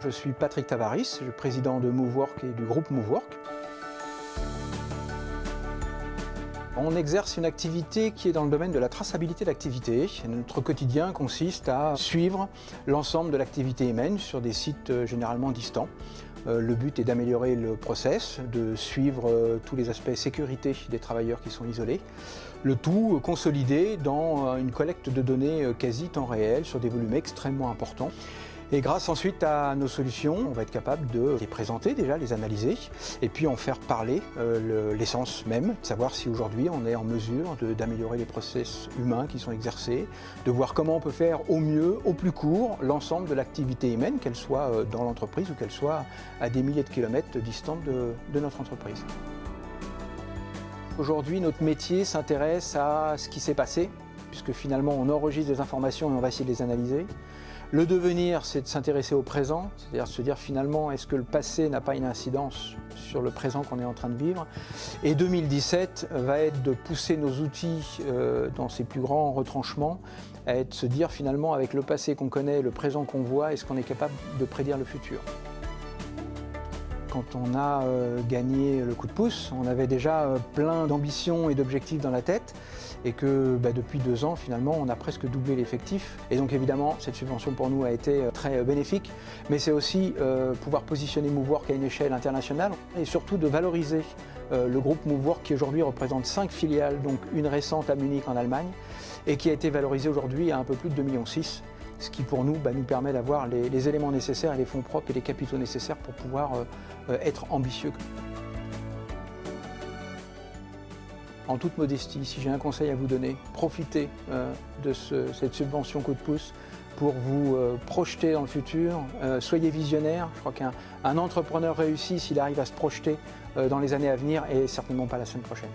Je suis Patrick Tavaris, je suis président de Movework et du groupe Movework. On exerce une activité qui est dans le domaine de la traçabilité d'activité. Notre quotidien consiste à suivre l'ensemble de l'activité humaine sur des sites généralement distants. Le but est d'améliorer le process, de suivre tous les aspects sécurité des travailleurs qui sont isolés. Le tout consolidé dans une collecte de données quasi temps réel sur des volumes extrêmement importants. Et grâce ensuite à nos solutions, on va être capable de les présenter déjà, les analyser, et puis en faire parler l'essence même, de savoir si aujourd'hui on est en mesure d'améliorer les process humains qui sont exercés, de voir comment on peut faire au mieux, au plus court, l'ensemble de l'activité humaine, qu'elle soit dans l'entreprise ou qu'elle soit à des milliers de kilomètres distante de notre entreprise. Aujourd'hui, notre métier s'intéresse à ce qui s'est passé, puisque finalement on enregistre des informations et on va essayer de les analyser. Le devenir, c'est de s'intéresser au présent, c'est-à-dire se dire finalement est-ce que le passé n'a pas une incidence sur le présent qu'on est en train de vivre. Et 2017 va être de pousser nos outils dans ces plus grands retranchements, à être se dire finalement avec le passé qu'on connaît, le présent qu'on voit, est-ce qu'on est capable de prédire le futur. Quand on a gagné le coup de pouce, on avait déjà plein d'ambitions et d'objectifs dans la tête et que depuis 2 ans, finalement, on a presque doublé l'effectif. Et donc évidemment, cette subvention pour nous a été très bénéfique, mais c'est aussi pouvoir positionner Movework à une échelle internationale et surtout de valoriser le groupe Movework qui aujourd'hui représente 5 filiales, donc une récente à Munich en Allemagne et qui a été valorisée aujourd'hui à un peu plus de 2,6 millions. Ce qui pour nous nous permet d'avoir les éléments nécessaires et les fonds propres et les capitaux nécessaires pour pouvoir être ambitieux. En toute modestie, si j'ai un conseil à vous donner, profitez de cette subvention coup de pouce pour vous projeter dans le futur, soyez visionnaire. Je crois qu'un entrepreneur réussi, s'il arrive à se projeter dans les années à venir, et certainement pas la semaine prochaine.